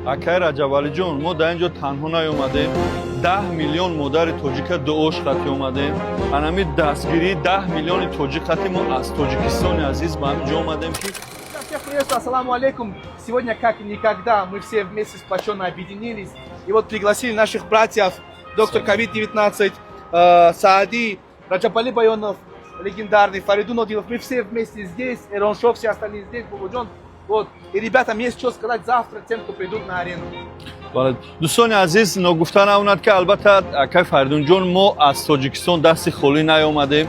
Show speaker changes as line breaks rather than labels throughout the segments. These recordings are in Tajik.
акай Раҷабалиҷон, мо дар ин ҷо танҳо наёмадем. 10 миллион модари тоҷика дуош хати омадем. Анами дастгирии 10 миллиони тоҷикати мо аз Тоҷикистони азиз ба ҳамин ҷо омадем ки
Всех приветствую, ассаламу алейкум. Сегодня, как никогда, мы все вместе сплоченно объединились. И вот пригласили наших братьев, доктор COVID-19, Саади, Раджабали Байонов, легендарный, Фаридун Одилов. Мы все вместе здесь, Эрон Шов, все остальные здесь, Бубуджон. Вот. И ребятам есть что сказать завтра тем, кто придут на арену.
дӯстони азиз, ногуфта намонад ки албатта акай Фаридунҷон, мо аз Тоҷикистон дасти холӣ наёмадем.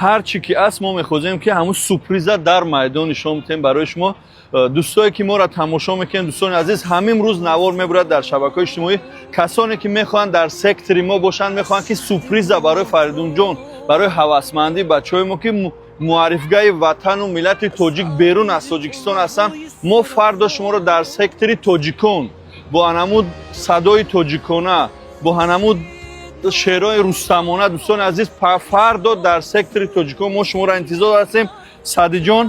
ҳар чӣ ки аст мо мехозем ки ҳамун сюрприза дар майдон нишон медиҳем барои шумо. дӯстое ки моро тамошо мекунед, дӯстони азиз, ҳамин рӯз навор мебурад дар шабакаҳои иҷтимоӣ. касоне ки мехоҳанд дар сектори мо бошанд, мехоҳанд ки сюрприза барои Фаридунҷон, барои ҳавасмандӣ бачаҳои мо ки муаррифгаи ватану миллати тоҷик берун аз Тоҷикистон ҳастанд, мо фардо шуморо дар сектори тоҷикон бо анамуд садои тоҷикона, бо анамуд шеърои рустамона, дӯстони азиз, фардо дар сектори тоҷикон мо шуморо интизор ҳастем. Саъдиҷон,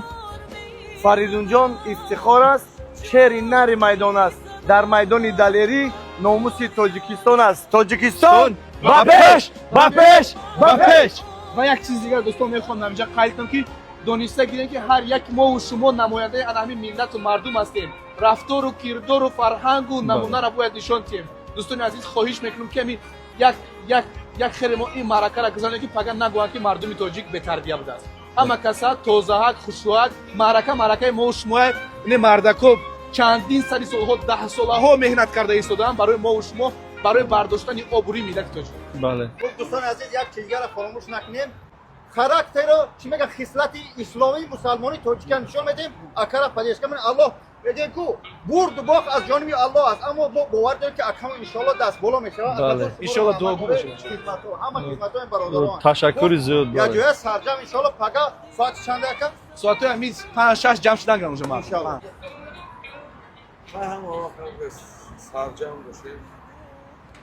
Фаридунҷон ифтихор аст, шери нари майдон аст. Дар майдони далерӣ номуси Тоҷикистон аст. Тоҷикистон ба пеш, ба пеш, ба пеш. Ва як чиз дигар дӯстон мехоҳам ҳаминҷа қайд кунам ки дониста гирем ки ҳар як моу шумо намояндаи ҳамин миллату мардум ҳастем. Рафтору кирдору фарҳангу намунаро бояд нишон диҳем. дӯстони азиз, хоҳиш мекунам ки ҳамин як хеле мо ин маъракаро гузаронем ки пага нагӯянд ки мардуми тоҷик бетарбия будааст. ҳама каса тозаҳак, хушроҳак, маъракаи мову шумоя, ин мардако чандин сади солҳо, даҳсолаҳо меҳнат карда истодаанд барои мову шумо, барои бардоштани обрӯи миллати тоҷик.
бале.
دوستان عزیز، یک چیزی را فراموش نکنیم. خاراکتر رو چی میگه خصلت اسلامی مسلمانی تاجیک نشون میدیم. اکرا پدیش کنیم الله میگه کو برد و باخت از جانب الله است، اما ما باور داریم که اکرام ان شاء الله دست بالا میشه.
ان شاء الله دعا گو باشه.
همه خدمتای برادران.
تشکر زیاد.
یا جای سرجم ان شاء الله پگا ساعت چند دقیقه؟
ساعت همین 5-6 جمع شدن گرم شما.
ان شاء الله.
ما هم موافق سرجم باشه،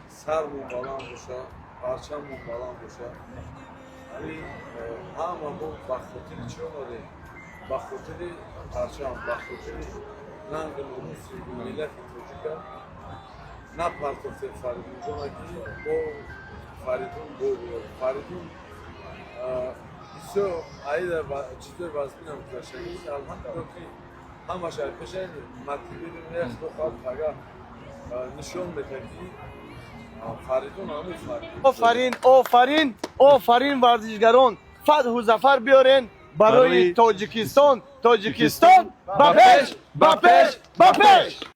سرمون بلند باشه، پرچممون بلند باشه. یعنی همه ما بخاطر چی اومده؟ بخاطر پرچم، بخاطر رنگ ناموس ملت توجیکا، نه پرتوف فریدونجان که با فریدون بود. فریدون بسیار عیده و چیزای وزنی هم داشته. البته که همه شاید بشه مطلبی نیست دو خواهد پگه نشون بده که فریدون همون
آفرین، آفرین، آفرین ورزشگران، فتح و ظفر بیارین برای تاجیکستان. تاجیکستان با پیش، با پیش، با پیش.